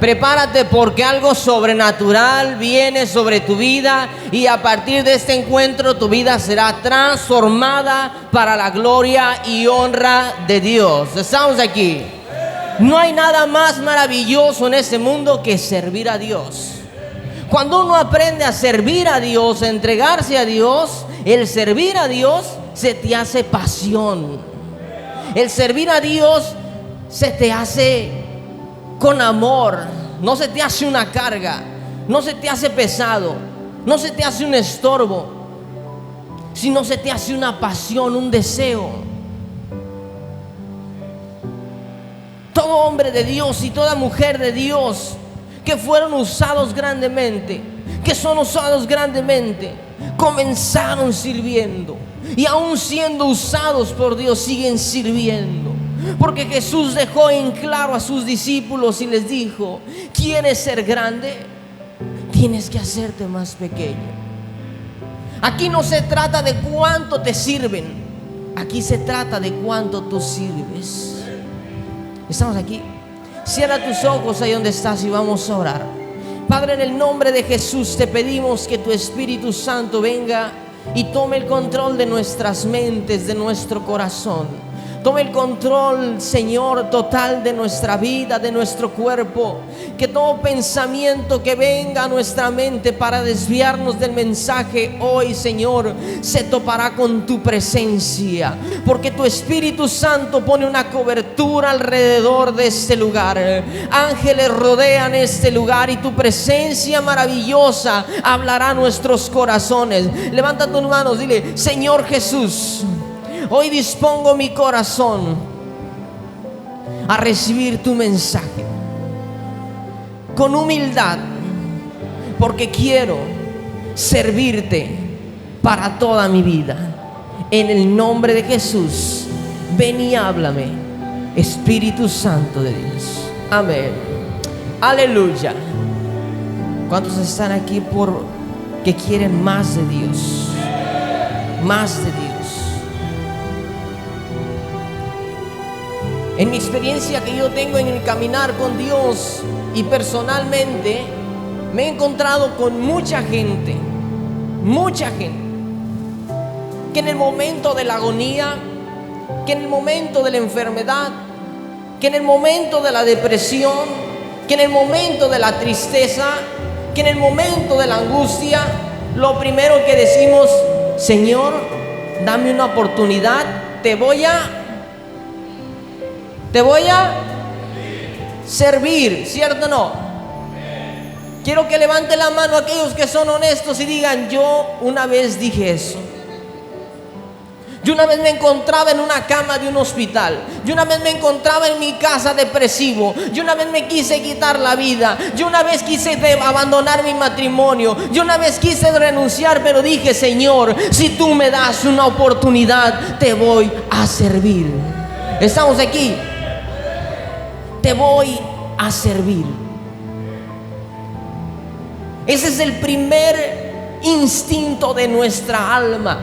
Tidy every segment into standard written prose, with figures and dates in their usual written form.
Prepárate porque algo sobrenatural viene sobre tu vida y a partir de este encuentro tu vida será transformada para la gloria y honra de Dios. Estamos aquí. No hay nada más maravilloso en este mundo que servir a Dios. Cuando uno aprende a servir a Dios, a entregarse a Dios, el servir a Dios se te hace pasión. El servir a Dios se te hace con amor. No se te hace una carga, no se te hace pesado, no se te hace un estorbo, sino se te hace una pasión, un deseo. Todo hombre de Dios y toda mujer de Dios que fueron usados grandemente, que son usados grandemente, comenzaron sirviendo y aún siendo usados por Dios siguen sirviendo. Porque Jesús dejó en claro a sus discípulos y les dijo: ¿quieres ser grande? Tienes que hacerte más pequeño. Aquí no se trata de cuánto te sirven, aquí se trata de cuánto tú sirves. ¿Estamos aquí? Cierra tus ojos ahí donde estás y vamos a orar. Padre, en el nombre de Jesús te pedimos que tu Espíritu Santo venga y tome el control de nuestras mentes, de nuestro corazón. Tome el control, Señor, total de nuestra vida, de nuestro cuerpo. Que todo pensamiento que venga a nuestra mente para desviarnos del mensaje hoy, Señor, se topará con tu presencia. Porque tu Espíritu Santo pone una cobertura alrededor de este lugar. Ángeles rodean este lugar y tu presencia maravillosa hablará a nuestros corazones. Levanta tus manos, dile: Señor Jesús, hoy dispongo mi corazón a recibir tu mensaje con humildad, porque quiero servirte para toda mi vida. En el nombre de Jesús, ven y háblame, Espíritu Santo de Dios. Amén. Aleluya. ¿Cuántos están aquí porque quieren más de Dios? Más de Dios. En mi experiencia que yo tengo en el caminar con Dios y personalmente, me he encontrado con mucha gente que en el momento de la agonía, que en el momento de la enfermedad, que en el momento de la depresión, que en el momento de la tristeza, que en el momento de la angustia, lo primero que decimos: Señor, dame una oportunidad, te voy a servir, ¿cierto o no? Quiero que levante la mano aquellos que son honestos y digan: yo una vez dije eso. Yo una vez me encontraba en una cama de un hospital. Yo una vez me encontraba en mi casa depresivo. Yo una vez me quise quitar la vida. Yo una vez quise abandonar mi matrimonio. Yo una vez quise renunciar, pero dije: Señor, si tú me das una oportunidad, te voy a servir. ¿Estamos aquí? Te voy a servir. Ese es el primer instinto de nuestra alma,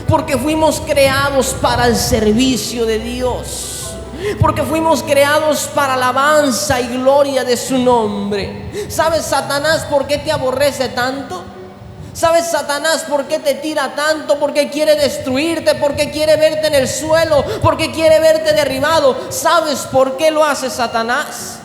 porque fuimos creados para el servicio de Dios, porque fuimos creados para alabanza y gloria de su nombre. ¿Sabes, Satanás, por qué te aborrece tanto? ¿Sabes, Satanás, por qué te tira tanto? Porque quiere destruirte, porque quiere verte en el suelo, porque quiere verte derribado. ¿Sabes por qué lo hace Satanás?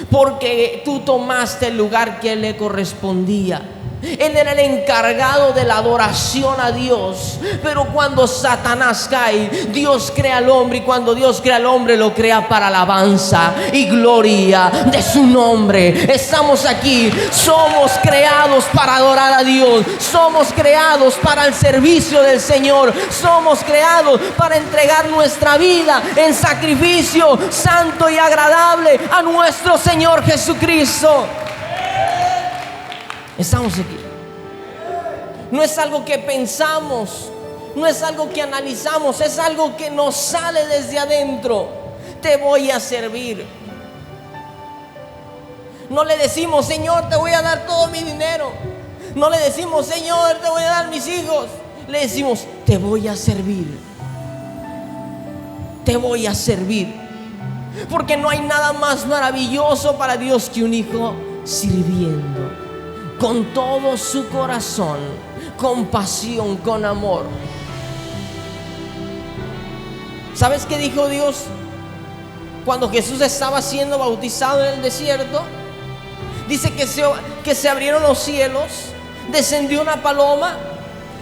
Porque tú tomaste el lugar que le correspondía. Él era el encargado de la adoración a Dios. Pero cuando Satanás cae, Dios crea al hombre, y cuando Dios crea al hombre, lo crea para alabanza y gloria de su nombre. Estamos aquí, somos creados para adorar a Dios, somos creados para el servicio del Señor, somos creados para entregar nuestra vida en sacrificio santo y agradable a nuestro Señor Jesucristo. Estamos aquí. No es algo que pensamos, no es algo que analizamos, es algo que nos sale desde adentro. Te voy a servir. No le decimos: Señor, te voy a dar todo mi dinero. No le decimos: Señor, te voy a dar mis hijos. Le decimos: te voy a servir. Te voy a servir. Porque no hay nada más maravilloso para Dios que un hijo sirviendo con todo su corazón, con pasión, con amor. ¿Sabes qué dijo Dios cuando Jesús estaba siendo bautizado en el desierto? Dice que se abrieron los cielos, descendió una paloma,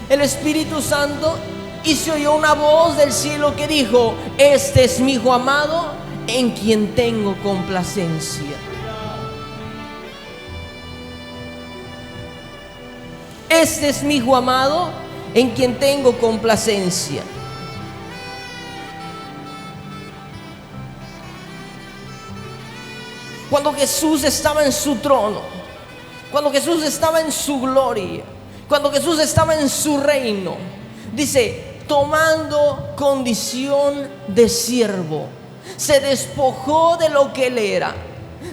el Espíritu Santo, y se oyó una voz del cielo que dijo: este es mi hijo amado, en quien tengo complacencia. Este es mi hijo amado, en quien tengo complacencia. Cuando Jesús estaba en su trono, cuando Jesús estaba en su gloria, cuando Jesús estaba en su reino, dice, tomando condición de siervo, se despojó de lo que él era,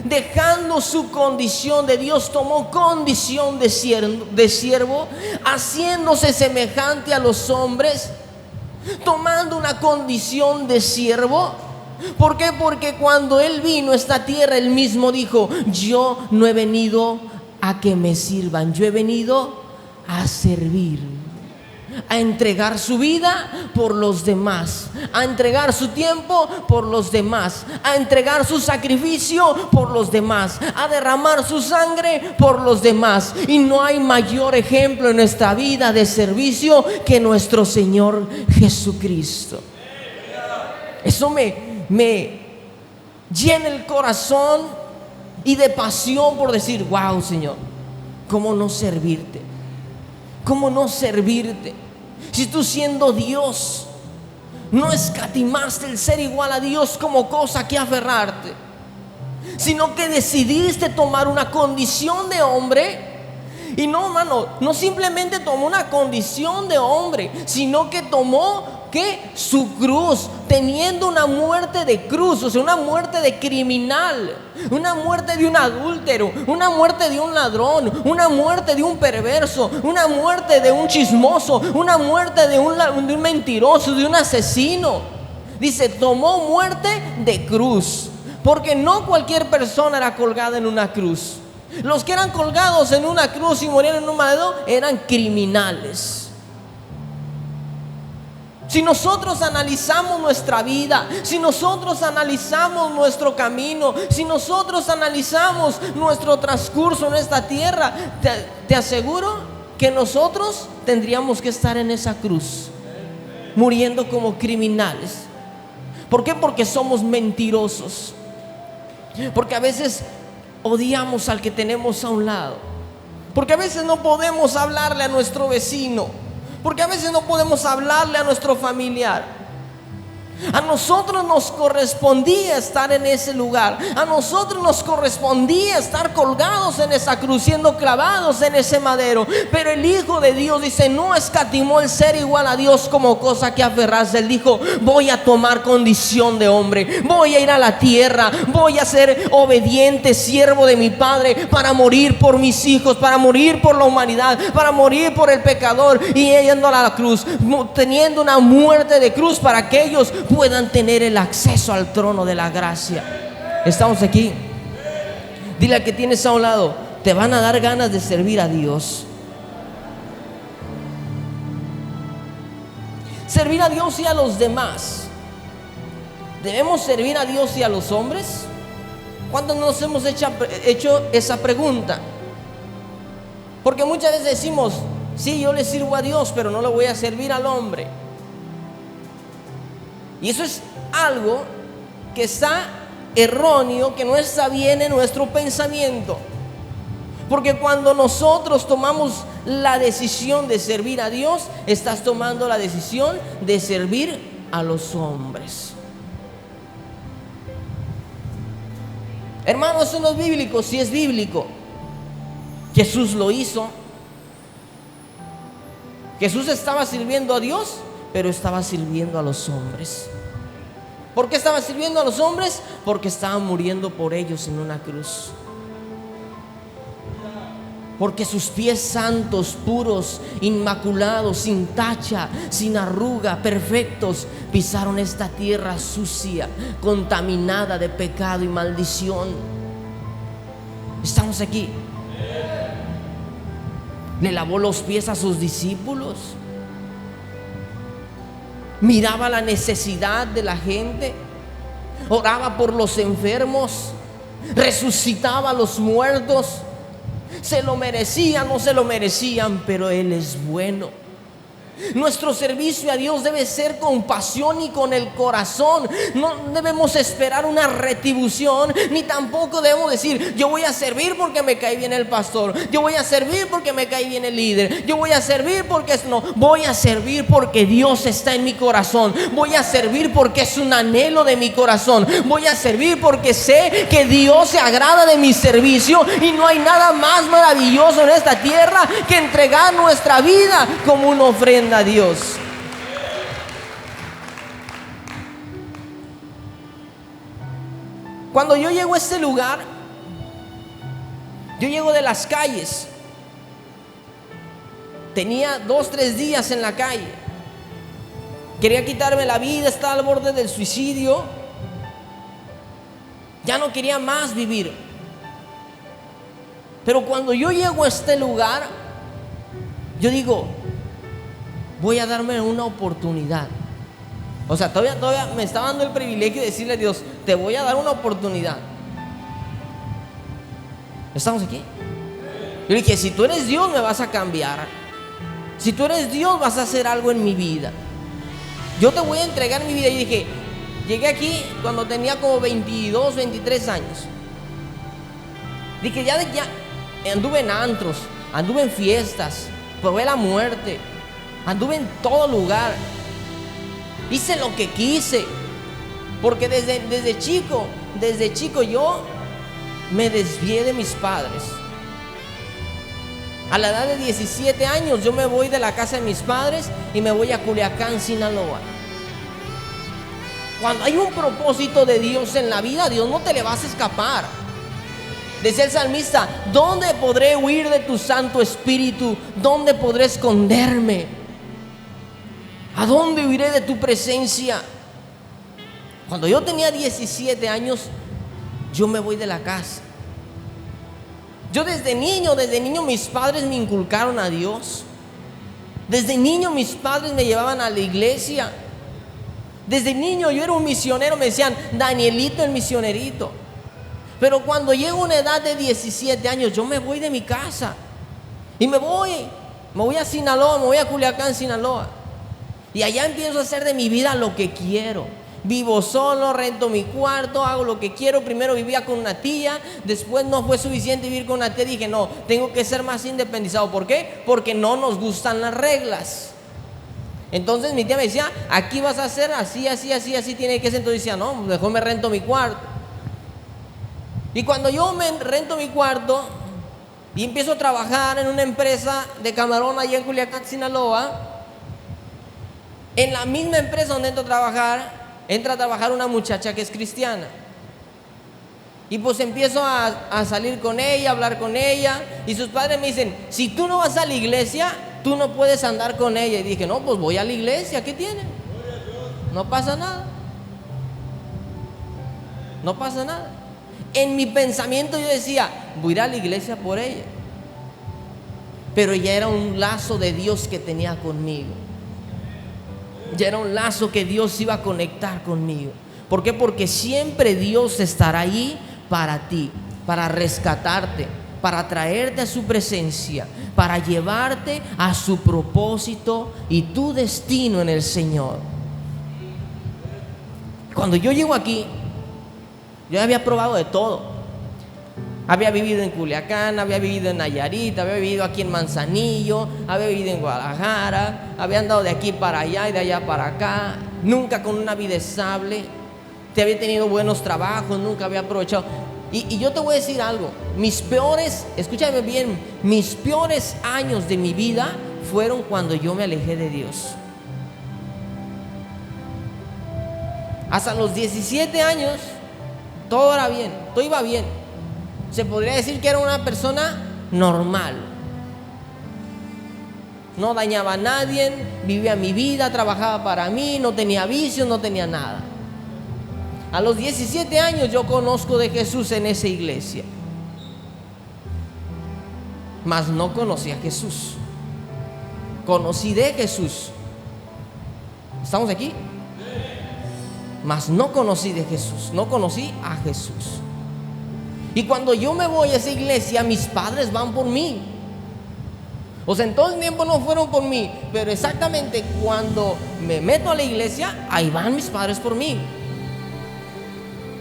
dejando su condición de Dios, tomó condición de siervo, haciéndose semejante a los hombres, tomando una condición de siervo. ¿Por qué? Porque cuando él vino a esta tierra, él mismo dijo: yo no he venido a que me sirvan, yo he venido a servir, a entregar su vida por los demás, a entregar su tiempo por los demás, a entregar su sacrificio por los demás, a derramar su sangre por los demás. Y no hay mayor ejemplo en nuestra vida de servicio que nuestro Señor Jesucristo. Eso me llena el corazón y de pasión por decir: wow, Señor, ¿cómo no servirte? ¿Cómo no servirte? Si tú, siendo Dios, no escatimaste el ser igual a Dios como cosa que aferrarte, sino que decidiste tomar una condición de hombre. Y no, hermano, no simplemente tomó una condición de hombre, sino que tomó su cruz, teniendo una muerte de cruz, o sea, una muerte de criminal, una muerte de un adúltero, una muerte de un ladrón, una muerte de un perverso, una muerte de un chismoso, una muerte de un mentiroso, de un asesino. Dice, tomó muerte de cruz, porque no cualquier persona era colgada en una cruz. Los que eran colgados en una cruz y morían en un madero eran criminales. Si nosotros analizamos nuestra vida, si nosotros analizamos nuestro camino, si nosotros analizamos nuestro transcurso en esta tierra, te aseguro que nosotros tendríamos que estar en esa cruz, muriendo como criminales. ¿Por qué? Porque somos mentirosos, porque a veces odiamos al que tenemos a un lado, porque a veces no podemos hablarle a nuestro vecino, porque a veces no podemos hablarle a nuestro familiar. A nosotros nos correspondía estar en ese lugar, a nosotros nos correspondía estar colgados en esa cruz, siendo clavados en ese madero. Pero el Hijo de Dios, dice, no escatimó el ser igual a Dios como cosa que aferrarse. Él dijo: voy a tomar condición de hombre, voy a ir a la tierra, voy a ser obediente, siervo de mi Padre, para morir por mis hijos, para morir por la humanidad, para morir por el pecador, y yendo a la cruz, teniendo una muerte de cruz para que ellos puedan tener el acceso al trono de la gracia. ¿Estamos aquí? Dile al que tienes a un lado: te van a dar ganas de servir a Dios. Servir a Dios y a los demás. ¿Debemos servir a Dios y a los hombres? ¿Cuántos nos hemos hecho esa pregunta? Porque muchas veces decimos: sí, yo le sirvo a Dios, pero no le voy a servir al hombre. Y eso es algo que está erróneo, que no está bien en nuestro pensamiento. Porque cuando nosotros tomamos la decisión de servir a Dios, estás tomando la decisión de servir a los hombres. Hermano, eso no es bíblico. Sí es bíblico. Jesús lo hizo. Jesús estaba sirviendo a Dios, pero estaba sirviendo a los hombres. ¿Por qué estaba sirviendo a los hombres? Porque estaba muriendo por ellos en una cruz. porque sus pies santos, puros, inmaculados, sin tacha, sin arruga, perfectos, pisaron esta tierra sucia, contaminada de pecado y maldición. Estamos aquí. Le lavó los pies a sus discípulos, miraba la necesidad de la gente, oraba por los enfermos, resucitaba a los muertos. Se lo merecían, no se lo merecían, pero Él es bueno. Nuestro servicio a Dios debe ser con pasión y con el corazón. No debemos esperar una retribución, ni tampoco debemos decir: yo voy a servir porque me cae bien el pastor, yo voy a servir porque me cae bien el líder, yo voy a servir porque no. Voy a servir porque Dios está en mi corazón. Voy a servir porque es un anhelo de mi corazón. Voy a servir porque sé que Dios se agrada de mi servicio, y no hay nada más maravilloso en esta tierra que entregar nuestra vida como una ofrenda a Dios. Cuando yo llego a este lugar, yo llego de las calles. Tenía 2-3 días en la calle. Quería quitarme la vida, estaba al borde del suicidio. Ya no quería más vivir. Pero cuando yo llego a este lugar, yo digo: voy a darme una oportunidad. O sea, todavía me estaba dando el privilegio de decirle a Dios: te voy a dar una oportunidad. ¿Estamos aquí? Yo le dije: si tú eres Dios, me vas a cambiar. Si tú eres Dios, vas a hacer algo en mi vida. Yo te voy a entregar mi vida. Y dije, llegué aquí cuando tenía como 22, 23 años. Dije, ya anduve en antros, anduve en fiestas, probé la muerte, anduve en todo lugar, hice lo que quise, porque desde chico yo me desvié de mis padres. A la edad de 17 años yo me voy de la casa de mis padres y me voy a Culiacán, Sinaloa. Cuando hay un propósito de Dios en la vida, Dios no te le vas a escapar. Decía el salmista: ¿dónde podré huir de tu Santo Espíritu? ¿Dónde podré esconderme? ¿A dónde huiré de tu presencia? Cuando yo tenía 17 años, yo me voy de la casa. Yo desde niño mis padres me inculcaron a Dios. Desde niño mis padres me llevaban a la iglesia. Desde niño yo era un misionero, me decían Danielito el misionerito. Pero cuando llego a una edad de 17 años, yo me voy de mi casa y me voy a Sinaloa, me voy a Culiacán, Sinaloa. Y allá empiezo a hacer de mi vida lo que quiero. Vivo solo, rento mi cuarto, hago lo que quiero. Primero vivía con una tía, después no fue suficiente vivir con una tía. Dije, no, tengo que ser más independizado. ¿Por qué? Porque no nos gustan las reglas. Entonces mi tía me decía: aquí vas a hacer así, así, así, así tiene que ser. Entonces decía, no, mejor me rento mi cuarto. Y cuando yo me rento mi cuarto y empiezo a trabajar en una empresa de camarón allá en Culiacán, Sinaloa, en la misma empresa donde entra a trabajar una muchacha que es cristiana. Y pues empiezo a salir con ella, a hablar con ella. Y sus padres me dicen: si tú no vas a la iglesia, tú no puedes andar con ella. Y dije, no, pues voy a la iglesia, ¿qué tiene? No pasa nada. No pasa nada. En mi pensamiento yo decía, voy a ir a la iglesia por ella. Pero ya era un lazo de Dios que tenía conmigo. Ya era un lazo que Dios iba a conectar conmigo. ¿Por qué? Porque siempre Dios estará ahí para ti, para rescatarte, para traerte a su presencia, para llevarte a su propósito y tu destino en el Señor. Cuando yo llego aquí, yo había probado de todo. Había vivido en Culiacán, había vivido en Nayarit, había vivido aquí en Manzanillo, había vivido en Guadalajara, había andado de aquí para allá y de allá para acá, nunca con una vida estable. Te había tenido buenos trabajos, nunca había aprovechado. Y yo te voy a decir algo: escúchame bien, mis peores años de mi vida fueron cuando yo me alejé de Dios. Hasta los 17 años todo era bien, todo iba bien. Se podría decir que era una persona normal. No dañaba a nadie, vivía mi vida, trabajaba para mí, no tenía vicios, no tenía nada. A los 17 años yo conozco de Jesús en esa iglesia, mas no conocí a Jesús. Conocí de Jesús. ¿Estamos aquí? Mas no conocí de Jesús, no conocí a Jesús. Y cuando yo me voy a esa iglesia, mis padres van por mí. O sea, en todo el tiempo no fueron por mí, pero exactamente cuando me meto a la iglesia, ahí van mis padres por mí.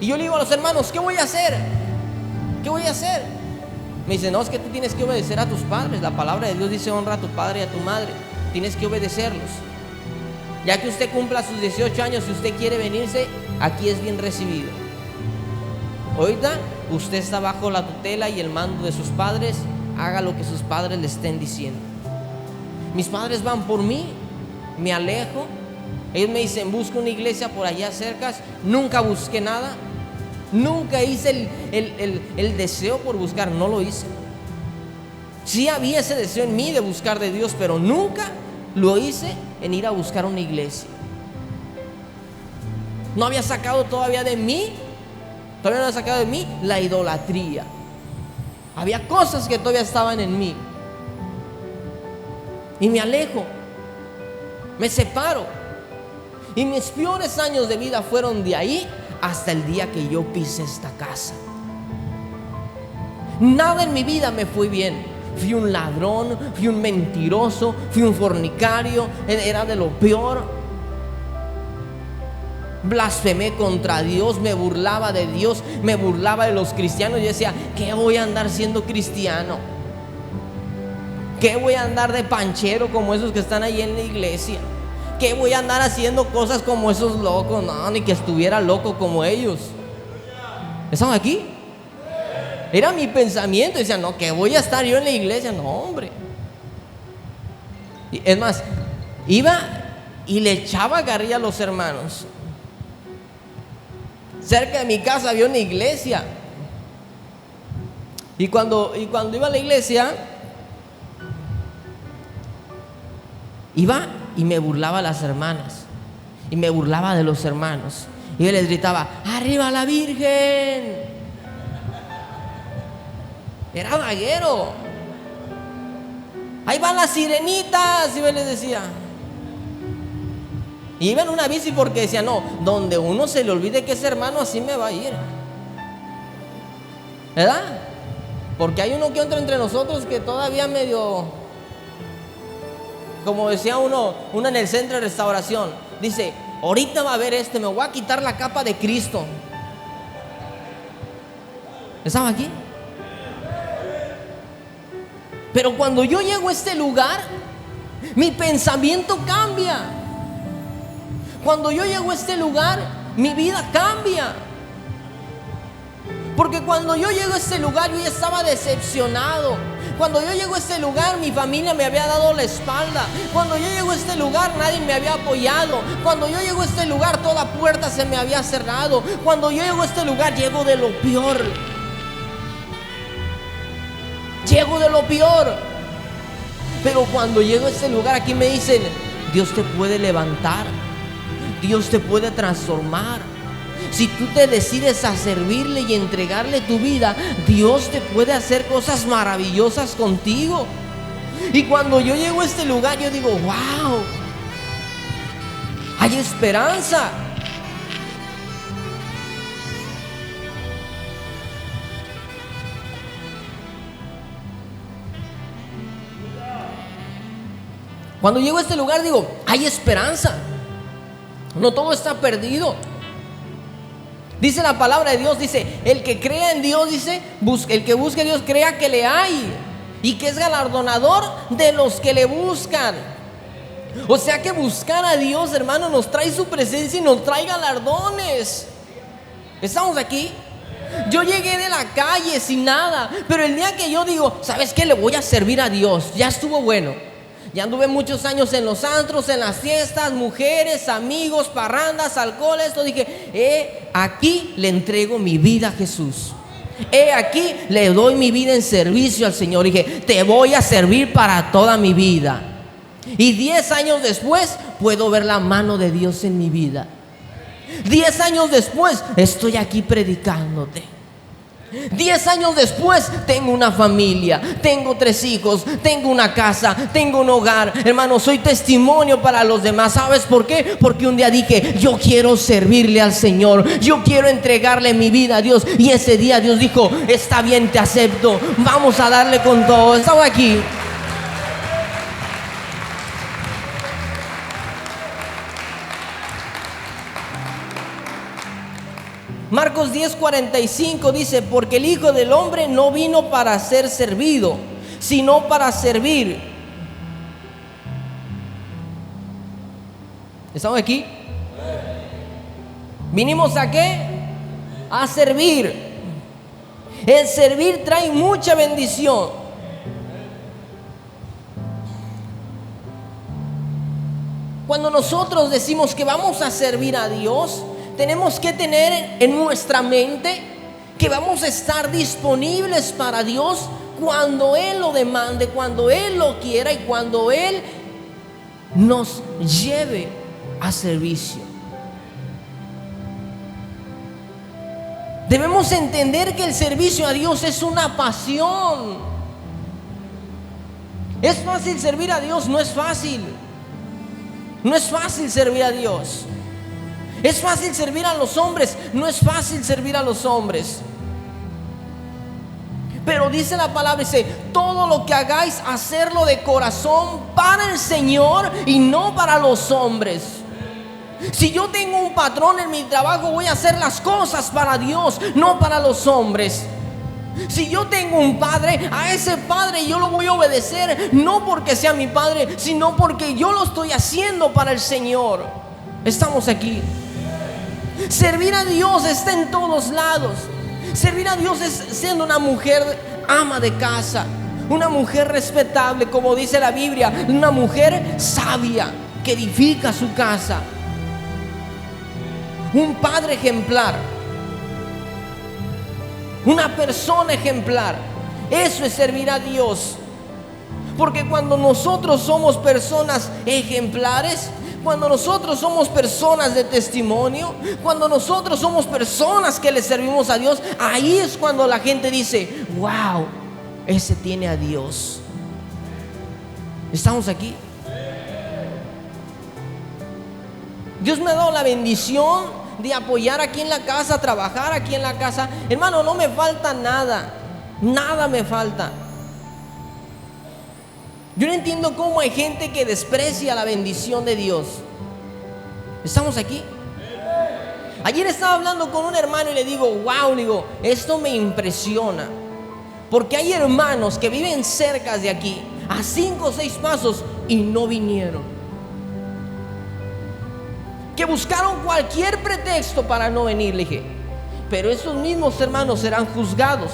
Y yo le digo a los hermanos, ¿qué voy a hacer? ¿Qué voy a hacer? Me dicen, no, es que tú tienes que obedecer a tus padres. La palabra de Dios dice, honra a tu padre y a tu madre. Tienes que obedecerlos. Ya que usted cumpla sus 18 años, si usted quiere venirse, aquí es bien recibido. Ahorita usted está bajo la tutela y el mando de sus padres. Haga lo que sus padres le estén diciendo. Mis padres van por mí, me alejo. Ellos me dicen, busca una iglesia por allá cerca. Nunca busqué nada. Nunca hice el deseo por buscar, no lo hice. Sí había ese deseo en mí de buscar de Dios, pero nunca lo hice en ir a buscar una iglesia. No había sacado todavía de mí, todavía no había sacado de mí la idolatría. Había cosas que todavía estaban en mí. Y me alejo, me separo. Y mis peores años de vida fueron de ahí hasta el día que yo pisé esta casa. Nada en mi vida me fue bien. Fui un ladrón, fui un mentiroso, fui un fornicario, era de lo peor. Blasfemé contra Dios, me burlaba de Dios, me burlaba de los cristianos. Yo decía, ¿qué voy a andar siendo cristiano? ¿Qué voy a andar de panchero como esos que están ahí en la iglesia? ¿Qué voy a andar haciendo cosas como esos locos? No, ni que estuviera loco como ellos. ¿Estamos aquí? Era mi pensamiento. Decía, no, que voy a estar yo en la iglesia. No, hombre. Y es más, iba y le echaba carrilla a los hermanos. Cerca de mi casa había una iglesia. Y cuando iba a la iglesia, iba y me burlaba a las hermanas. Y me burlaba de los hermanos. Y yo les gritaba, ¡arriba la Virgen! Era vaguero. Ahí van las sirenitas. Y yo les decía. Y iba en una bici porque decía, no, donde uno se le olvide que es hermano, así me va a ir. ¿Verdad? Porque hay uno que otro entre nosotros que todavía medio, como decía uno en el centro de restauración, dice, ahorita va a haber me voy a quitar la capa de Cristo. ¿Estaba aquí? Pero cuando yo llego a este lugar, mi pensamiento cambia. Cuando yo llego a este lugar, mi vida cambia. Porque cuando yo llego a este lugar, yo ya estaba decepcionado. Cuando yo llego a este lugar, mi familia me había dado la espalda. Cuando yo llego a este lugar, nadie me había apoyado. Cuando yo llego a este lugar, toda puerta se me había cerrado. Cuando yo llego a este lugar, llego de lo peor. Llego de lo peor. Pero cuando llego a este lugar, aquí me dicen, Dios te puede levantar. Dios te puede transformar. Si tú te decides a servirle y entregarle tu vida, Dios te puede hacer cosas maravillosas contigo. Y cuando yo llego a este lugar, yo digo, wow, hay esperanza. Cuando llego a este lugar, digo, hay esperanza. No todo está perdido. Dice la palabra de Dios, dice, el que crea en Dios, dice, el que busque a Dios, crea que le hay y que es galardonador de los que le buscan. O sea que buscar a Dios, hermano, nos trae su presencia y nos trae galardones. ¿Estamos aquí? Yo llegué de la calle sin nada, pero el día que yo digo, ¿sabes qué? Le voy a servir a Dios, ya estuvo bueno. Ya anduve muchos años en los antros, en las fiestas, mujeres, amigos, parrandas, alcohol, esto. Dije, aquí le entrego mi vida a Jesús. He aquí, le doy mi vida en servicio al Señor. Dije, te voy a servir para toda mi vida. Y 10 años después puedo ver la mano de Dios en mi vida. 10 años después estoy aquí predicándote. 10 años después tengo una familia, tengo 3 hijos, tengo una casa, tengo un hogar. Hermano, soy testimonio para los demás. ¿Sabes por qué? Porque un día dije, yo quiero servirle al Señor, yo quiero entregarle mi vida a Dios. Y ese día Dios dijo, está bien, te acepto, vamos a darle con todo. Estaba aquí. Marcos 10:45 dice, porque el Hijo del Hombre no vino para ser servido, sino para servir. ¿Estamos aquí? ¿Vinimos a qué? A servir. El servir trae mucha bendición. Cuando nosotros decimos que vamos a servir a Dios, tenemos que tener en nuestra mente que vamos a estar disponibles para Dios cuando Él lo demande, cuando Él lo quiera y cuando Él nos lleve a servicio. Debemos entender que el servicio a Dios es una pasión. ¿Es fácil servir a Dios? No es fácil. No es fácil servir a Dios. ¿Es fácil servir a los hombres? No es fácil servir a los hombres. Pero dice la palabra, dice, todo lo que hagáis, hacerlo de corazón para el Señor y no para los hombres. Si yo tengo un patrón en mi trabajo, voy a hacer las cosas para Dios, no para los hombres. Si yo tengo un padre, a ese padre yo lo voy a obedecer, no porque sea mi padre, sino porque yo lo estoy haciendo para el Señor. Estamos aquí. Servir a Dios está en todos lados. Servir a Dios es siendo una mujer ama de casa, una mujer respetable, como dice la Biblia, una mujer sabia que edifica su casa, un padre ejemplar, una persona ejemplar. Eso es servir a Dios. Porque cuando nosotros somos personas ejemplares, cuando nosotros somos personas de testimonio, cuando nosotros somos personas que le servimos a Dios, ahí es cuando la gente dice, wow, ese tiene a Dios. ¿Estamos aquí? Dios me ha dado la bendición de apoyar aquí en la casa, trabajar aquí en la casa. Hermano, no me falta nada. Nada me falta. Yo no entiendo cómo hay gente que desprecia la bendición de Dios. ¿Estamos aquí? Ayer estaba hablando con un hermano y le digo, wow, digo, esto me impresiona. Porque hay hermanos que viven cerca de aquí, a 5 o 6 pasos, y no vinieron. Que buscaron cualquier pretexto para no venir. Le dije, pero esos mismos hermanos serán juzgados.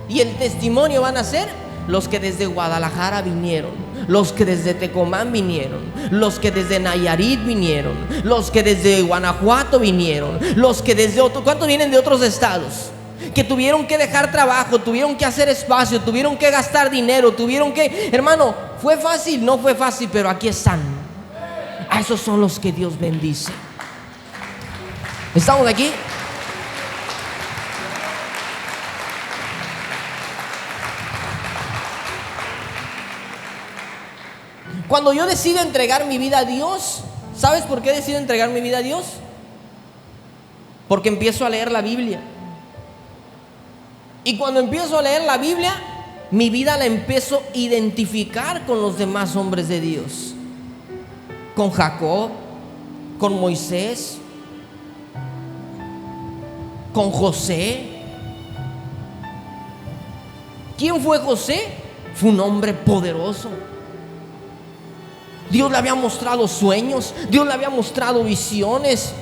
Y el testimonio van a ser los que desde Guadalajara vinieron, los que desde Tecomán vinieron, los que desde Nayarit vinieron, los que desde Guanajuato vinieron, los que desde ¿cuántos vienen de otros estados? Que tuvieron que dejar trabajo, tuvieron que hacer espacio, tuvieron que gastar dinero, tuvieron que, hermano, ¿fue fácil? No fue fácil, pero aquí están. A esos son los que Dios bendice. ¿Estamos aquí? Cuando yo decido entregar mi vida a Dios, ¿sabes por qué decido entregar mi vida a Dios? Porque empiezo a leer la Biblia. Y cuando empiezo a leer la Biblia, mi vida la empiezo a identificar con los demás hombres de Dios. Con Jacob, con Moisés, con José. ¿Quién fue José? Fue un hombre poderoso. Dios le había mostrado sueños, Dios le había mostrado visiones.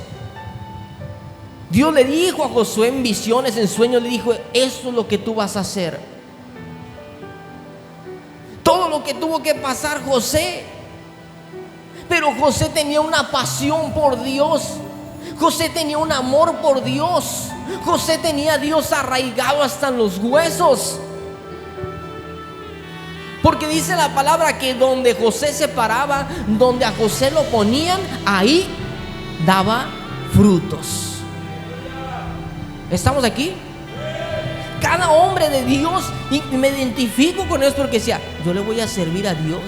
Dios le dijo a Josué en visiones, en sueños, le dijo, esto es lo que tú vas a hacer. Todo lo que tuvo que pasar José. Pero José tenía una pasión por Dios. José tenía un amor por Dios. José tenía a Dios arraigado hasta en los huesos. Porque dice la palabra que donde José se paraba, donde a José lo ponían, ahí daba frutos. ¿Estamos aquí? Cada hombre de Dios, y me identifico con esto porque decía, yo le voy a servir a Dios.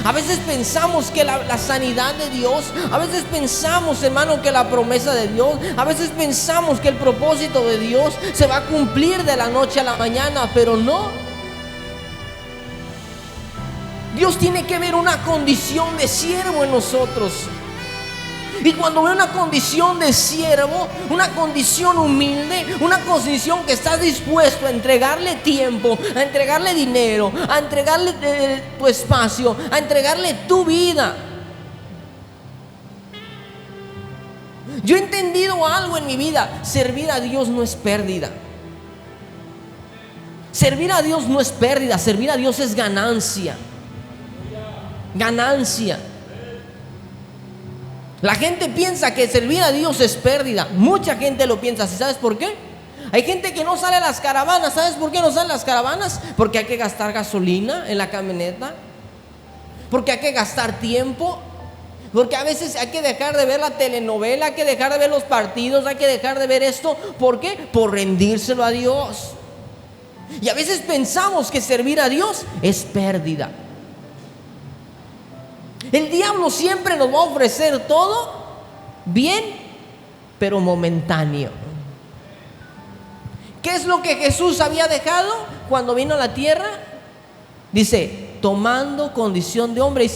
A veces pensamos que la sanidad de Dios, a veces pensamos, hermano, que la promesa de Dios, a veces pensamos que el propósito de Dios se va a cumplir de la noche a la mañana, pero no. Dios tiene que ver una condición de siervo en nosotros. Y cuando ve una condición de siervo, una condición humilde, una condición que estás dispuesto a entregarle tiempo, a entregarle dinero, a entregarle tu espacio, a entregarle tu vida. Yo he entendido algo en mi vida: servir a Dios no es pérdida. Servir a Dios no es pérdida, servir a Dios es ganancia. Ganancia. La gente piensa que servir a Dios es pérdida. Mucha gente lo piensa así. ¿Sabes por qué? Hay gente que no sale a las caravanas. ¿Sabes por qué no sale a las caravanas? Porque hay que gastar gasolina en la camioneta, porque hay que gastar tiempo, porque a veces hay que dejar de ver la telenovela, hay que dejar de ver los partidos, hay que dejar de ver esto. ¿Por qué? Por rendírselo a Dios. Y a veces pensamos que servir a Dios es pérdida. El diablo siempre nos va a ofrecer todo bien, pero momentáneo. ¿Qué es lo que Jesús había dejado cuando vino a la tierra? Dice, tomando condición de hombre,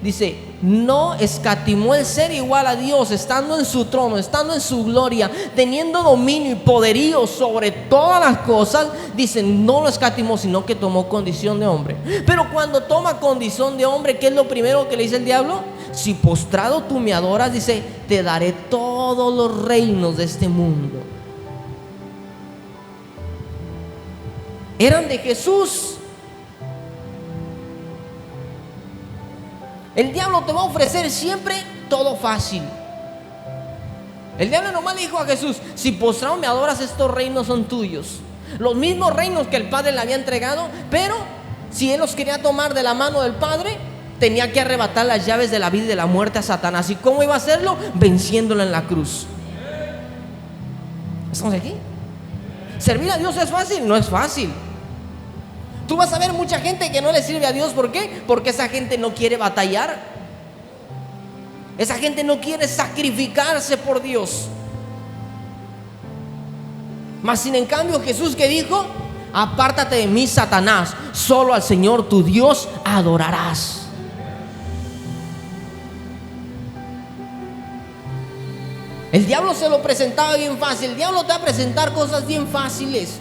dice, no escatimó el ser igual a Dios, estando en su trono, estando en su gloria, teniendo dominio y poderío sobre todas las cosas. Dice, no lo escatimó, sino que tomó condición de hombre. Pero cuando toma condición de hombre, ¿qué es lo primero que le dice el diablo? Si postrado tú me adoras, dice, te daré todos los reinos de este mundo. Eran de Jesús. El diablo te va a ofrecer siempre todo fácil. El diablo nomás le dijo a Jesús, si postrado me adoras, estos reinos son tuyos. Los mismos reinos que el Padre le había entregado, pero si él los quería tomar de la mano del Padre, tenía que arrebatar las llaves de la vida y de la muerte a Satanás. ¿Y cómo iba a hacerlo? Venciéndolo en la cruz. ¿Estamos aquí? ¿Servir a Dios es fácil? No es fácil. Tú vas a ver mucha gente que no le sirve a Dios. ¿Por qué? Porque esa gente no quiere batallar. Esa gente no quiere sacrificarse por Dios. Mas sin en cambio Jesús, ¿qué dijo? Apártate de mí, Satanás, solo al Señor tu Dios adorarás. El diablo se lo presentaba bien fácil. El diablo te va a presentar cosas bien fáciles,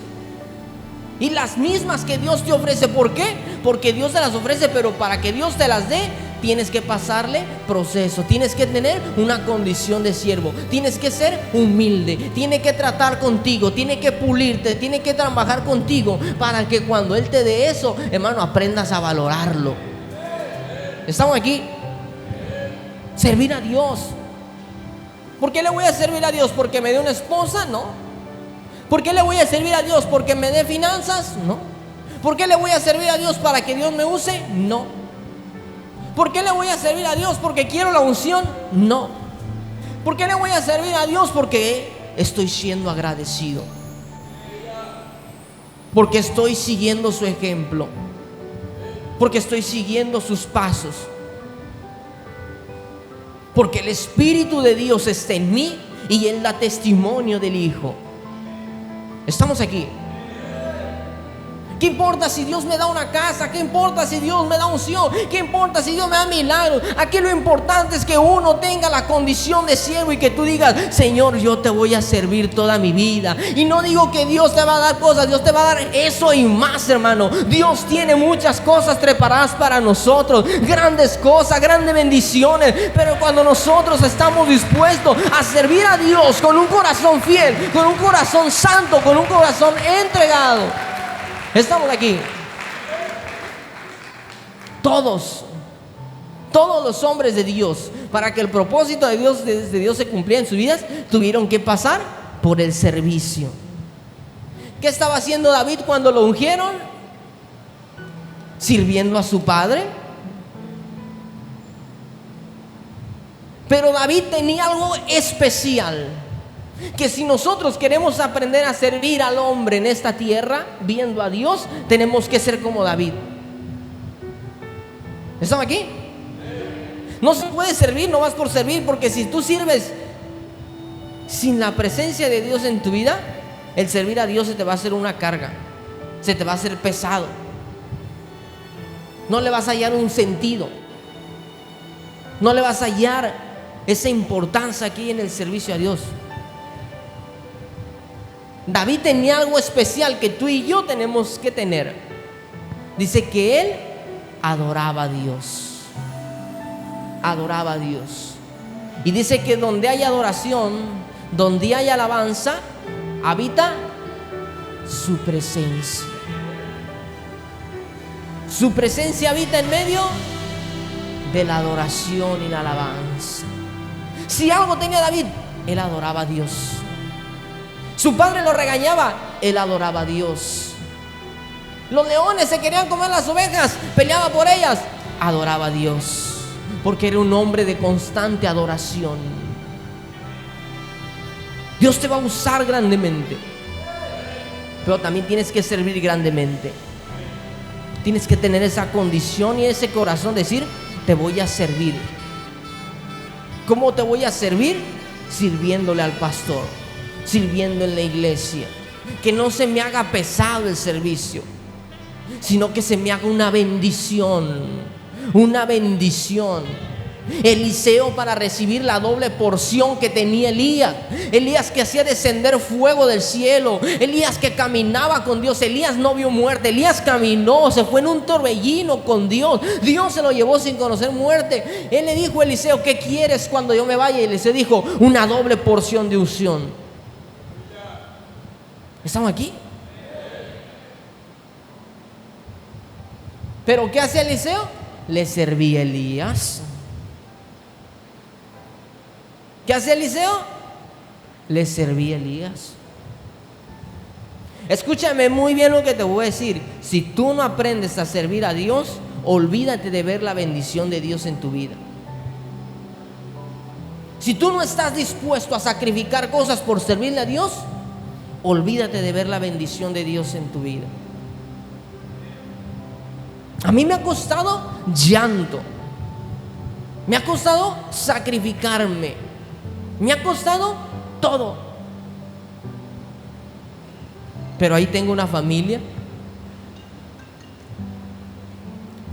y las mismas que Dios te ofrece. ¿Por qué? Porque Dios te las ofrece, pero para que Dios te las dé, tienes que pasarle proceso. Tienes que tener una condición de siervo. Tienes que ser humilde. Tiene que tratar contigo. Tiene que pulirte. Tiene que trabajar contigo para que cuando Él te dé eso, hermano, aprendas a valorarlo. ¿Estamos aquí? Servir a Dios. ¿Por qué le voy a servir a Dios? ¿Porque me dé una esposa? No. ¿Por qué le voy a servir a Dios? ¿Porque me dé finanzas? No. ¿Por qué le voy a servir a Dios? ¿Para que Dios me use? No. ¿Por qué le voy a servir a Dios? ¿Porque quiero la unción? No. ¿Por qué le voy a servir a Dios? Porque estoy siendo agradecido, porque estoy siguiendo su ejemplo, porque estoy siguiendo sus pasos, porque el Espíritu de Dios está en mí y Él da testimonio del Hijo. ¿Estamos aquí? ¿Qué importa si Dios me da una casa? ¿Qué importa si Dios me da unción? ¿Qué importa si Dios me da milagros? Aquí lo importante es que uno tenga la condición de siervo y que tú digas, Señor, yo te voy a servir toda mi vida. Y no digo que Dios te va a dar cosas, Dios te va a dar eso y más, hermano. Dios tiene muchas cosas preparadas para nosotros, grandes cosas, grandes bendiciones. Pero cuando nosotros estamos dispuestos a servir a Dios con un corazón fiel, con un corazón santo, con un corazón entregado, estamos aquí. Todos los hombres de Dios, para que el propósito de Dios se cumpliera en sus vidas, tuvieron que pasar por el servicio. ¿Qué estaba haciendo David cuando lo ungieron? Sirviendo a su padre. Pero David tenía algo especial, que si nosotros queremos aprender a servir al hombre en esta tierra, viendo a Dios, tenemos que ser como David. ¿Están aquí? No se puede servir nomás por servir, porque si tú sirves sin la presencia de Dios en tu vida, el servir a Dios se te va a hacer una carga, se te va a hacer pesado, no le vas a hallar un sentido, no le vas a hallar esa importancia aquí en el servicio a Dios. David tenía algo especial que tú y yo tenemos que tener. Dice que él adoraba a Dios. Adoraba a Dios. Y dice que donde hay adoración, donde hay alabanza, habita su presencia. Su presencia habita en medio de la adoración y la alabanza. Si algo tenía David, él adoraba a Dios. Su padre lo regañaba, él adoraba a Dios. Los leones se querían comer las ovejas, peleaba por ellas, adoraba a Dios, porque era un hombre de constante adoración. Dios te va a usar grandemente, pero también tienes que servir grandemente. Tienes que tener esa condición y ese corazón, decir, te voy a servir. ¿Cómo te voy a servir? Sirviéndole al pastor, sirviendo en la iglesia. Que no se me haga pesado el servicio, sino que se me haga una bendición. Una bendición. Eliseo, para recibir la doble porción que tenía Elías. Elías que hacía descender fuego del cielo. Elías que caminaba con Dios. Elías no vio muerte. Elías caminó, se fue en un torbellino con Dios. Dios se lo llevó sin conocer muerte. Él le dijo a Eliseo, ¿qué quieres cuando yo me vaya? Y Eliseo dijo, una doble porción de unción. ¿Estamos aquí? ¿Pero qué hacía Eliseo? Le servía a Elías. ¿Qué hacía Eliseo? Le servía a Elías. Escúchame muy bien lo que te voy a decir. Si tú no aprendes a servir a Dios, olvídate de ver la bendición de Dios en tu vida. Si tú no estás dispuesto a sacrificar cosas por servirle a Dios, olvídate de ver la bendición de Dios en tu vida. A mí me ha costado llanto, me ha costado sacrificarme, me ha costado todo. Pero ahí tengo una familia,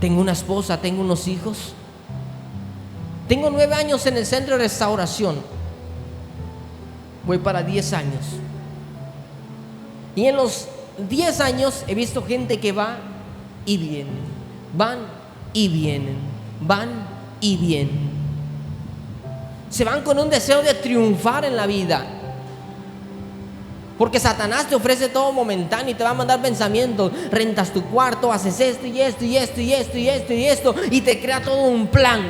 tengo una esposa, tengo unos hijos. Tengo 9 años en el centro de restauración. Voy para 10 años. Y en los 10 años he visto gente que va y viene, van y vienen, van y vienen. Se van con un deseo de triunfar en la vida, porque Satanás te ofrece todo momentáneo y te va a mandar pensamientos. Rentas tu cuarto, haces esto y esto y esto y esto y esto y esto, y te crea todo un plan.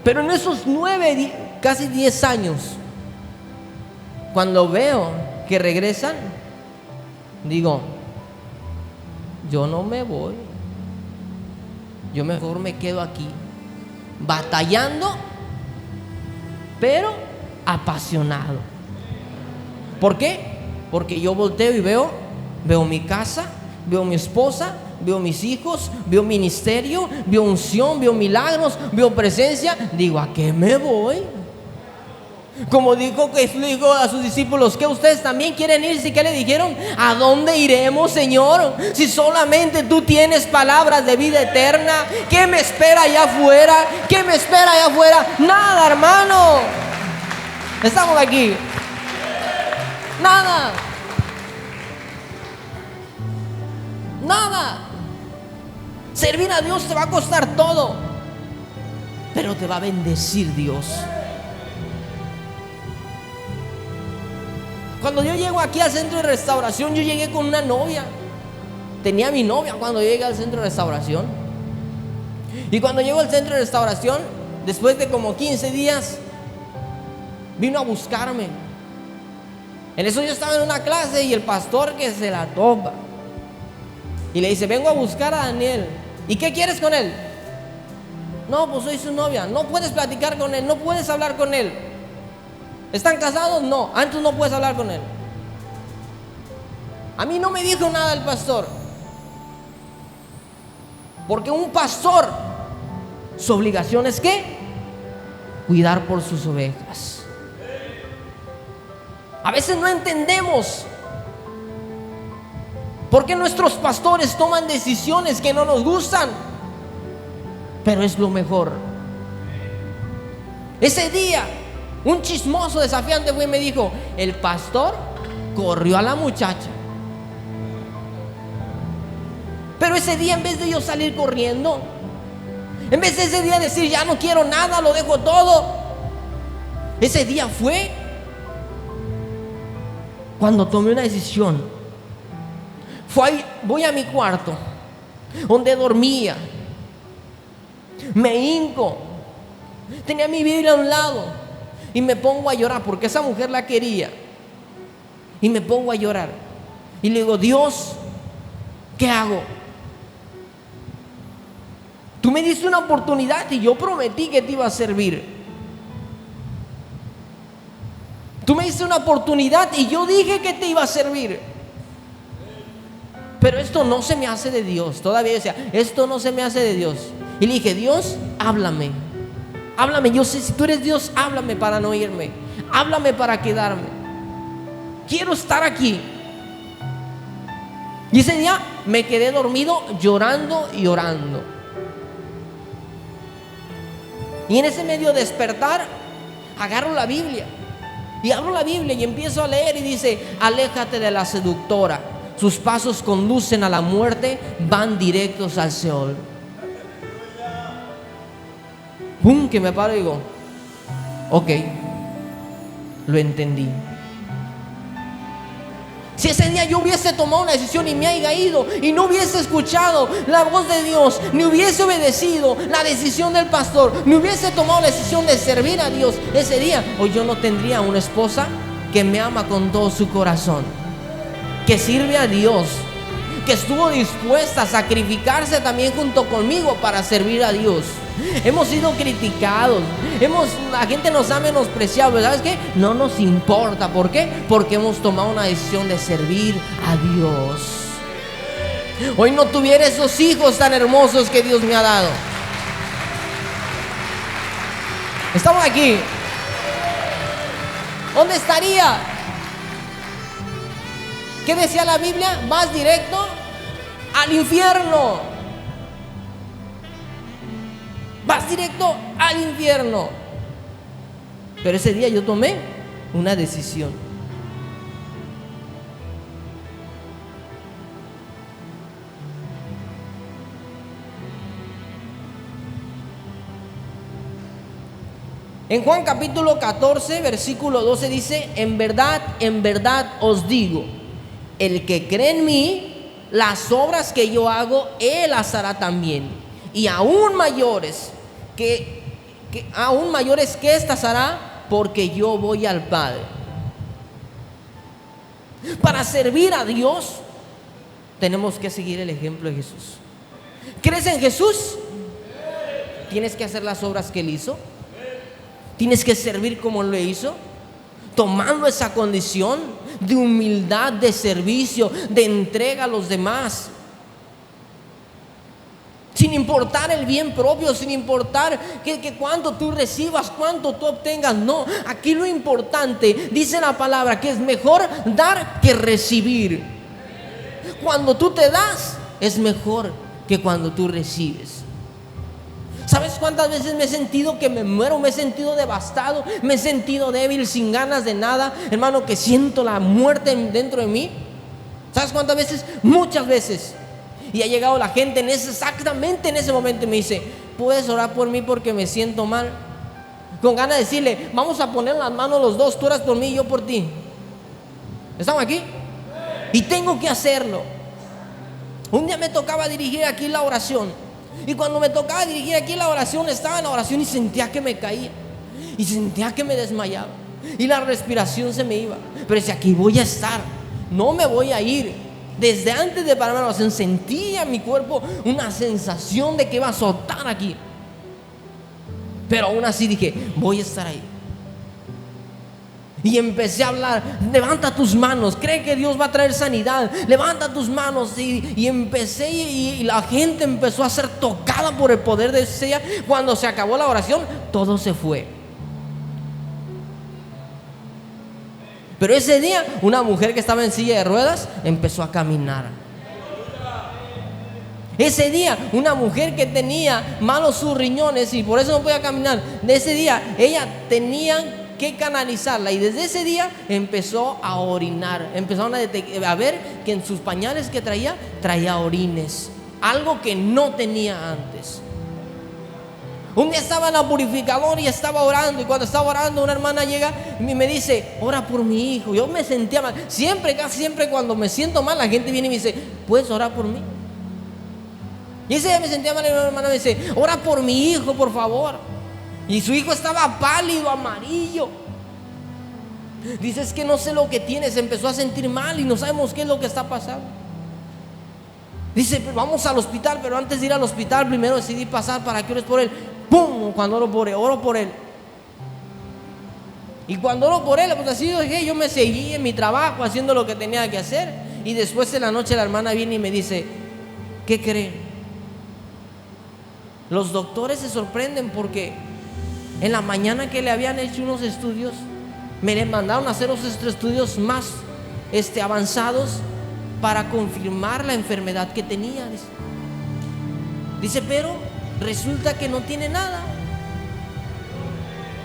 Pero en esos 9, casi 10 años, cuando veo que regresan, digo, yo no me voy, yo mejor me quedo aquí, batallando, pero apasionado. ¿Por qué? Porque yo volteo y veo mi casa, veo mi esposa, veo mis hijos, veo ministerio, veo unción, veo milagros, veo presencia. Digo, ¿a qué me voy? Como dijo Jesús, dijo a sus discípulos, ¿que ustedes también quieren irse? ¿Y qué le dijeron? ¿A dónde iremos, Señor? Si solamente tú tienes palabras de vida eterna. ¿Qué me espera allá afuera? ¿Qué me espera allá afuera? Nada, hermano. Estamos aquí. Nada. Nada. Servir a Dios te va a costar todo, pero te va a bendecir Dios. Cuando yo llego aquí al centro de restauración, yo llegué con una novia. Tenía mi novia cuando llegué al centro de restauración. Y cuando llego al centro de restauración, después de como 15 días, vino a buscarme. En eso yo estaba en una clase y el pastor que se la topa y le dice: vengo a buscar a Daniel. ¿Y qué quieres con él? No, pues soy su novia. No puedes platicar con él, no puedes hablar con él. ¿Están casados? No, antes no puedes hablar con él. A mí no me dijo nada el pastor, porque un pastor, su obligación es ¿qué? Cuidar por sus ovejas. A veces no entendemos por qué nuestros pastores toman decisiones que no nos gustan, pero es lo mejor. Ese día un chismoso desafiante fue y me dijo: el pastor corrió a la muchacha. Pero ese día, en vez de yo salir corriendo, en vez de ese día decir ya no quiero nada, lo dejo todo, ese día fue cuando tomé una decisión. Voy a mi cuarto donde dormía, me hinco, tenía mi Biblia a un lado y me pongo a llorar porque esa mujer la quería. Y me pongo a llorar y le digo: Dios, ¿qué hago? Tú me diste una oportunidad y yo prometí que te iba a servir. Tú me diste una oportunidad y yo dije que te iba a servir. Pero esto no se me hace de Dios. Todavía decía: esto no se me hace de Dios. Y le dije: Dios, háblame. Háblame, yo sé, si tú eres Dios, háblame para no irme. Háblame para quedarme. Quiero estar aquí. Y ese día me quedé dormido llorando y orando. Y en ese medio despertar, agarro la Biblia y abro la Biblia y empiezo a leer y dice: aléjate de la seductora, sus pasos conducen a la muerte, van directos al Seol. ¡Pum! Que me paro y digo: ok, lo entendí. Si ese día yo hubiese tomado una decisión y me haya ido y no hubiese escuchado la voz de Dios, ni hubiese obedecido la decisión del pastor, ni hubiese tomado la decisión de servir a Dios ese día, hoy yo no tendría una esposa que me ama con todo su corazón, que sirve a Dios, que estuvo dispuesta a sacrificarse también junto conmigo para servir a Dios. Hemos sido criticados, la gente nos ha menospreciado, pero ¿sabes qué? No nos importa. ¿Por qué? Porque hemos tomado una decisión de servir a Dios. Hoy no tuviera esos hijos tan hermosos que Dios me ha dado. Estamos aquí. ¿Dónde estaría? ¿Qué decía la Biblia? Vas directo al infierno. Vas directo al infierno. Pero ese día yo tomé una decisión. En Juan capítulo 14, versículo 12 dice: en verdad os digo, el que cree en mí, las obras que yo hago, él las hará también, y aún mayores que estas hará, porque yo voy al Padre. Para servir a Dios tenemos que seguir el ejemplo de Jesús. ¿Crees en Jesús? Tienes que hacer las obras que Él hizo. Tienes que servir como Él lo hizo, tomando esa condición de humildad, de servicio, de entrega a los demás, sin importar el bien propio, sin importar que cuánto tú recibas, cuánto tú obtengas. No, aquí lo importante, dice la palabra, que es mejor dar que recibir. Cuando tú te das, es mejor que cuando tú recibes. ¿Sabes cuántas veces me he sentido que me muero? Me he sentido devastado, me he sentido débil, sin ganas de nada, hermano, que siento la muerte dentro de mí. ¿Sabes cuántas veces? Muchas veces. Y ha llegado la gente exactamente en ese momento y me dice: ¿puedes orar por mí porque me siento mal? Con ganas de decirle: vamos a poner las manos los dos, tú oras por mí y yo por ti. ¿Estamos aquí? Y tengo que hacerlo. Un día me tocaba dirigir aquí la oración, y cuando me tocaba dirigir aquí la oración, estaba en la oración y sentía que me caía y sentía que me desmayaba. y la respiración se me iba. Pero decía, aquí voy a estar, no me voy a ir. Desde antes de pararme a la oración sentía en mi cuerpo una sensación de que iba a soltar aquí. Pero aún así dije, voy a estar ahí. Y empecé a hablar, levanta tus manos, cree que Dios va a traer sanidad, levanta tus manos. Y empecé y la gente empezó a ser tocada por el poder de ese día. Cuando se acabó la oración, todo se fue. Pero ese día una mujer que estaba en silla de ruedas empezó a caminar. Ese día una mujer que tenía malos sus riñones y por eso no podía caminar, de ese día ella tenía que canalizarla, y desde ese día empezó a orinar. Empezaron a ver que en sus pañales que traía orines, algo que no tenía antes. Un día estaba en la purificadora y estaba orando, y cuando estaba orando una hermana llega y me dice, ora por mi hijo. Yo me sentía mal, casi siempre cuando me siento mal la gente viene y me dice, ¿puedes orar por mí? Y ese día me sentía mal y una hermana me dice, ora por mi hijo, por favor. Y su hijo estaba pálido, amarillo. Dice, es que no sé lo que tiene, se empezó a sentir mal y no sabemos qué es lo que está pasando. Dice, vamos al hospital, pero antes de ir al hospital primero decidí pasar para que ores por él. ¡Pum! Cuando oro por él. Y cuando oro por él, pues así dije, yo me seguí en mi trabajo haciendo lo que tenía que hacer. Y después en la noche la hermana viene y me dice, ¿qué creen? Los doctores se sorprenden porque en la mañana que le habían hecho unos estudios, me le mandaron a hacer los estudios más avanzados para confirmar la enfermedad que tenía. Dice, pero resulta que no tiene nada.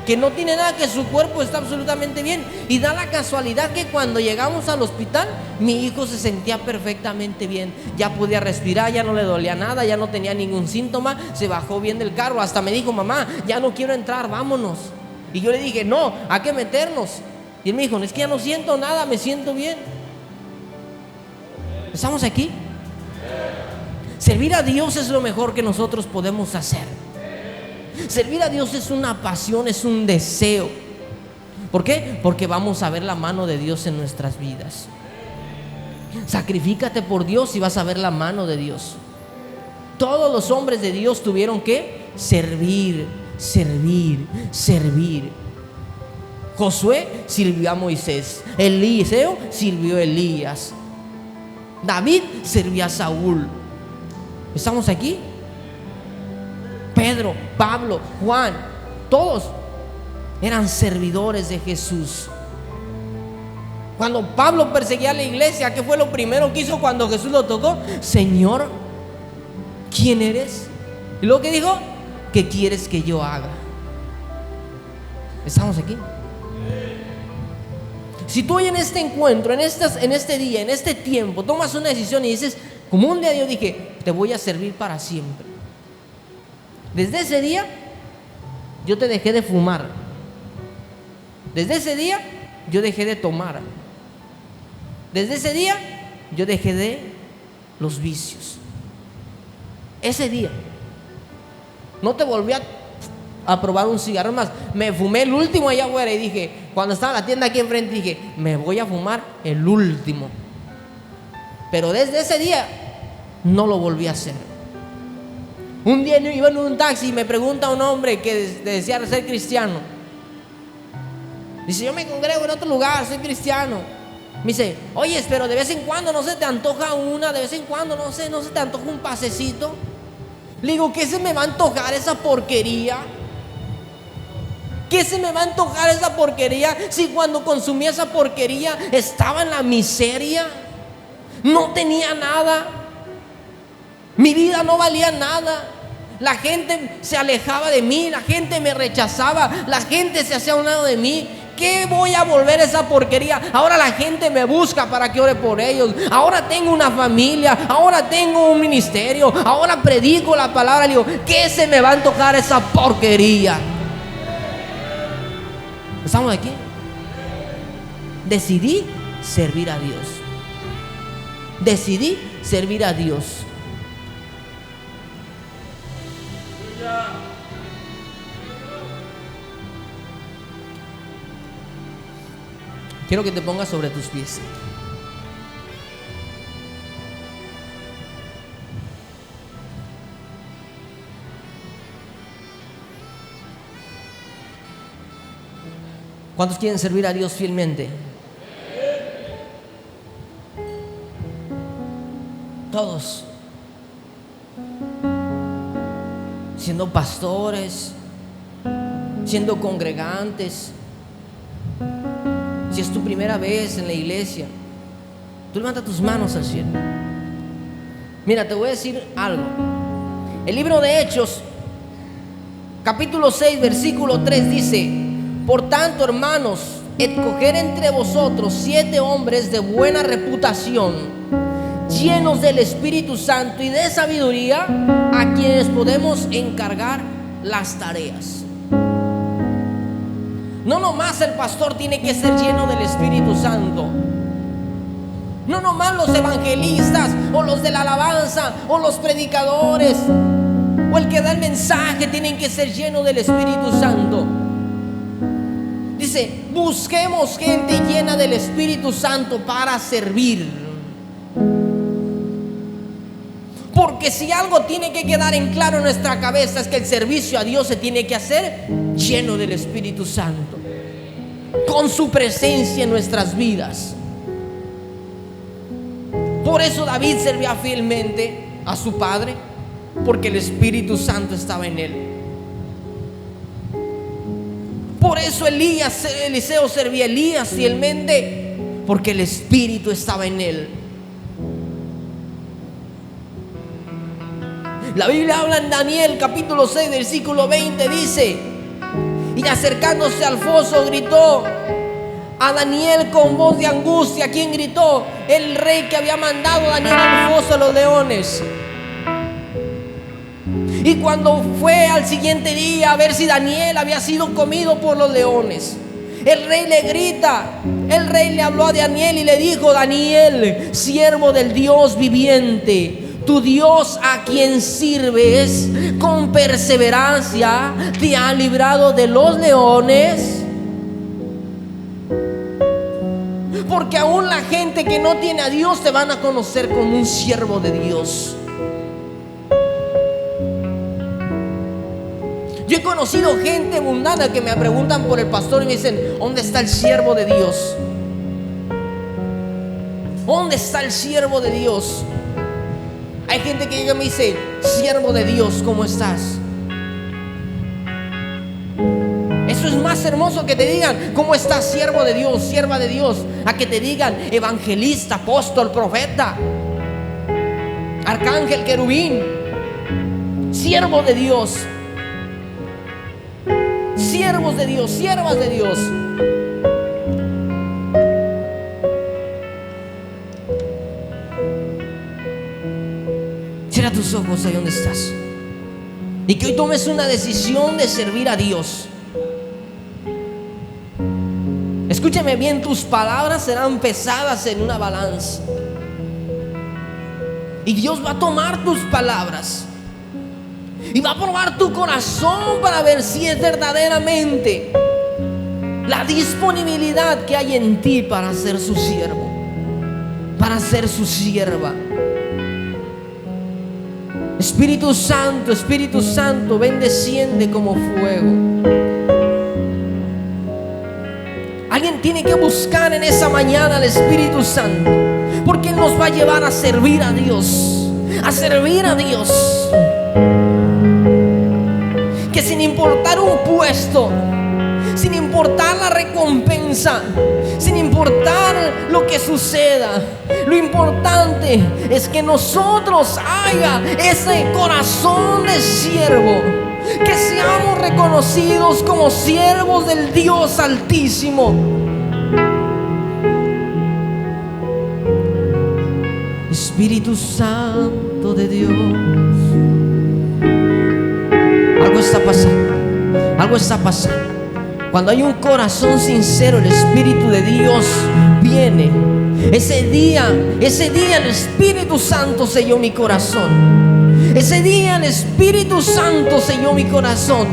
Que no tiene nada, que su cuerpo está absolutamente bien. Y da la casualidad que cuando llegamos al hospital, mi hijo se sentía perfectamente bien. Ya podía respirar, ya no le dolía nada, ya no tenía ningún síntoma. Se bajó bien del carro, hasta me dijo, mamá, ya no quiero entrar, vámonos. Y yo le dije, no, hay que meternos. Y él me dijo, es que ya no siento nada, me siento bien. ¿Estamos aquí? Servir a Dios es lo mejor que nosotros podemos hacer. Servir a Dios es una pasión, es un deseo. ¿Por qué? Porque vamos a ver la mano de Dios en nuestras vidas. Sacrifícate por Dios y vas a ver la mano de Dios. Todos los hombres de Dios tuvieron que servir. Josué sirvió a Moisés, Eliseo sirvió a Elías, David servía a Saúl. ¿Estamos aquí? Pedro, Pablo, Juan, todos eran servidores de Jesús. Cuando Pablo perseguía a la iglesia, ¿qué fue lo primero que hizo cuando Jesús lo tocó? Señor, ¿quién eres? Y luego que dijo, ¿qué quieres que yo haga? ¿Estamos aquí? Si tú hoy en este encuentro, en este día, en este tiempo, tomas una decisión y dices, como un día yo dije, te voy a servir para siempre. Desde ese día yo te dejé de fumar. Desde ese día yo dejé de tomar. Desde ese día yo dejé de los vicios. Ese día no te volví a probar un cigarro más. Me fumé el último allá afuera y dije, cuando estaba la tienda aquí enfrente, dije, me voy a fumar el último. Pero desde ese día no lo volví a hacer. Un día iba en un taxi y me pregunta un hombre que decía ser cristiano. Dice, yo me congrego en otro lugar, soy cristiano. Me dice, oye, pero de vez en cuando no se te antoja de vez en cuando no se te antoja un pasecito. Le digo, ¿qué se me va a antojar esa porquería? ¿Qué se me va a antojar esa porquería si cuando consumía esa porquería estaba en la miseria? No tenía nada. Mi vida no valía nada. La gente se alejaba de mí, la gente me rechazaba, la gente se hacía a un lado de mí. ¿Qué voy a volver esa porquería? Ahora la gente me busca para que ore por ellos. Ahora tengo una familia, ahora tengo un ministerio, ahora predico la palabra. Le digo, ¿qué se me va a antojar esa porquería? ¿Estamos aquí? Decidí servir a Dios. Decidí servir a Dios. Quiero que te pongas sobre tus pies. ¿Cuántos quieren servir a Dios fielmente? Todos. Siendo pastores, siendo congregantes. Si es tu primera vez en la iglesia, tú levanta tus manos al cielo. Mira, te voy a decir algo. El libro de Hechos, capítulo 6, versículo 3 dice: por tanto, hermanos, escoger entre vosotros 7 hombres de buena reputación, llenos del Espíritu Santo y de sabiduría, a quienes podemos encargar las tareas. No nomás el pastor tiene que ser lleno del Espíritu Santo. No nomás los evangelistas o los de la alabanza o los predicadores o el que da el mensaje tienen que ser llenos del Espíritu Santo. Dice: busquemos gente llena del Espíritu Santo para servir. Porque si algo tiene que quedar en claro en nuestra cabeza es que el servicio a Dios se tiene que hacer lleno del Espíritu Santo, con su presencia en nuestras vidas. Por eso David servía fielmente a su padre, porque el Espíritu Santo estaba en él. Por eso Eliseo servía a Elías fielmente, porque el Espíritu estaba en él. La Biblia habla en Daniel capítulo 6 versículo 20, dice: y acercándose al foso gritó a Daniel con voz de angustia. ¿Quién gritó? El rey que había mandado a Daniel al foso de los leones. Y cuando fue al siguiente día a ver si Daniel había sido comido por los leones, el rey le grita. El rey le habló a Daniel y le dijo: Daniel, siervo del Dios viviente, tu Dios a quien sirves con perseverancia te ha librado de los leones. Porque aún la gente que no tiene a Dios te van a conocer como un siervo de Dios. Yo he conocido gente mundana que me preguntan por el pastor y me dicen: ¿dónde está el siervo de Dios? ¿Dónde está el siervo de Dios? Hay gente que llega y me dice: siervo de Dios, ¿cómo estás? Eso es más hermoso que te digan: ¿cómo estás, siervo de Dios, sierva de Dios? A que te digan evangelista, apóstol, profeta, arcángel, querubín, siervo de Dios, siervos de Dios, siervas de Dios. Cierra tus ojos ahí donde estás y que hoy tomes una decisión de servir a Dios. Escúchame bien, tus palabras serán pesadas en una balanza y Dios va a tomar tus palabras y va a probar tu corazón para ver si es verdaderamente la disponibilidad que hay en ti para ser su siervo, para ser su sierva. Espíritu Santo, ven, desciende como fuego. Alguien tiene que buscar en esa mañana al Espíritu Santo, porque Él nos va a llevar a servir a Dios, a servir a Dios. Que sin importar un puesto, sin importar la recompensa, sin importar lo que suceda, lo importante es que nosotros haya ese corazón de siervo, que seamos reconocidos como siervos del Dios Altísimo. Espíritu Santo de Dios, algo está pasando, algo está pasando. Cuando hay un corazón sincero, el Espíritu de Dios viene. Ese día el Espíritu Santo selló mi corazón. Ese día el Espíritu Santo selló mi corazón.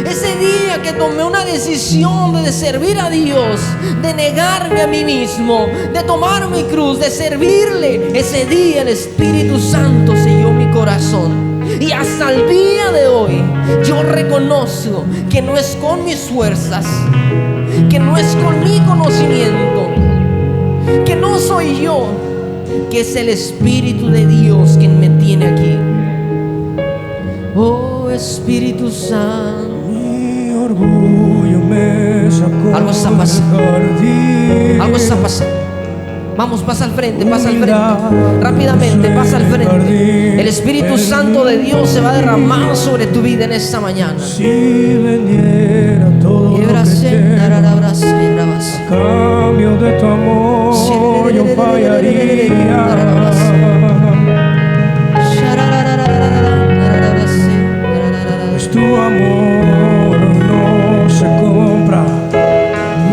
Ese día que tomé una decisión de servir a Dios, de negarme a mí mismo, de tomar mi cruz, de servirle, ese día el Espíritu Santo selló mi corazón. Y hasta el día de hoy yo reconozco que no es con mis fuerzas, que no es con mi conocimiento, que no soy yo, que es el Espíritu de Dios quien me tiene aquí. Oh Espíritu Santo. Mi orgullo me sacó. Algo está pasando. Algo está pasando. Vamos, pasa al frente, pasa al frente. Rápidamente, pasa al frente. El Espíritu Santo de Dios se va a derramar sobre tu vida en esta mañana. Si vendiera todo lo que tengo, a cambio de tu amor yo fallaría. Pues tu amor no se compra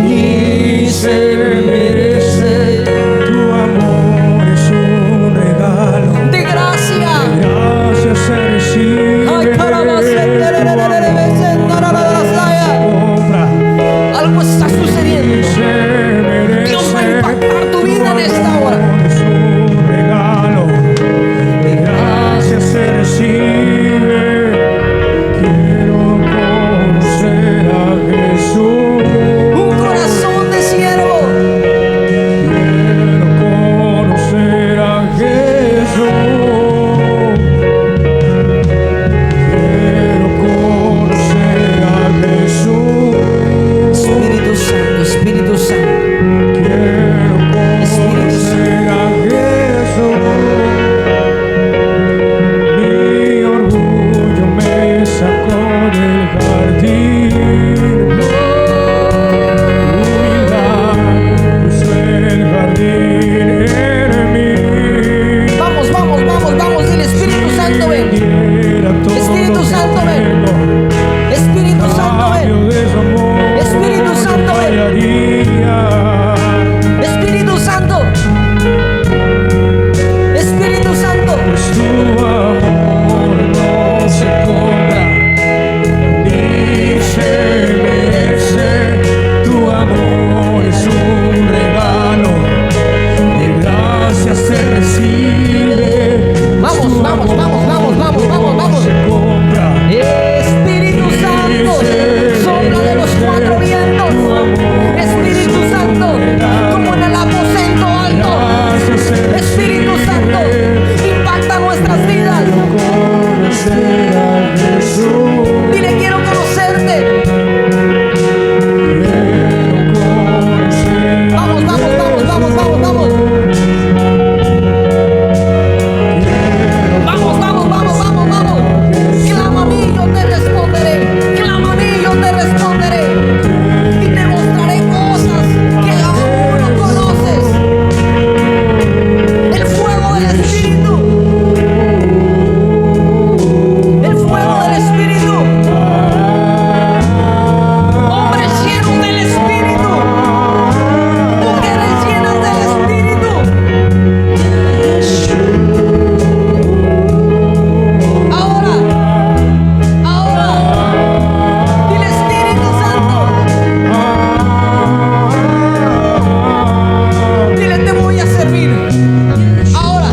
ni se merece. Tu amor es un regalo De gracia. gracias se recibe. Ay, caramba, algo está sucediendo. Dios va a impactar tu vida en esta hora. Es un regalo de gracias se recibe. Quiero conocer a Jesús. Un corazón de siervo. Quiero conocer a Jesús. Quiero conocer a Jesús. Espíritu Santo, Espíritu Santo. Quiero conocer a Jesús. Mi orgullo me sacó del jardín. Humildad puso el jardín en mí. Vamos, vamos, vamos, vamos. El Espíritu Santo ven. Espíritu Santo ven. Espíritu Santo ven. Espíritu Santo ven. Espíritu Santo. Espíritu Santo. Pues tu amor no se compra ni se merece. Tu amor es un regalo de gracias se recibe. Vamos, Tu vamos, amor vamos, vamos, vamos, vamos, vamos. no se compra. Espíritu Santo, sopla de los cuatro vientos. Espíritu Santo, como en el aposento alto. Espíritu Santo, impacta nuestras vidas. Conocer a Jesús. Dile, quiero conocerte. Quiero conocer a Vamos, vamos, vamos, vamos, vamos, vamos. Vamos, vamos, vamos, vamos, vamos. Clama a mí, yo te responderé. Clama a mí, yo te responderé. Y te mostraré cosas que aún no conoces. El fuego del Espíritu. El fuego del Espíritu. Hombres llenos del Espíritu. Mujeres llenas del Espíritu. Ahora, dile Espíritu Santo, dile te voy a servir. Ahora,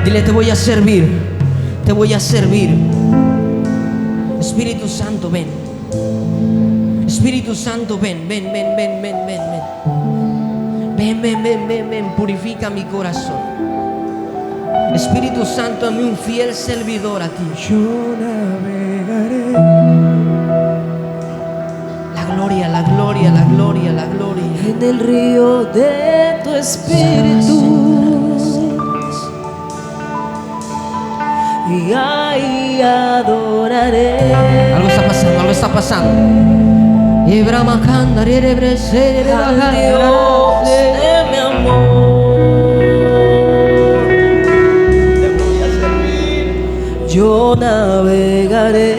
dile te voy a servir, te voy a servir. Espíritu Santo, ven. Espíritu Santo, ven, ven, ven, ven, ven, ven, ven. Ven, ven, ven, ven, ven, purifica mi corazón. Espíritu Santo, hazme un fiel servidor a ti. Yo navegaré. La gloria, la gloria, la gloria, la gloria. En el río de tu espíritu. Y ahí adoraré. Algo está pasando, algo está pasando. Al Dios de mi amor. Te voy a servir. Yo navegaré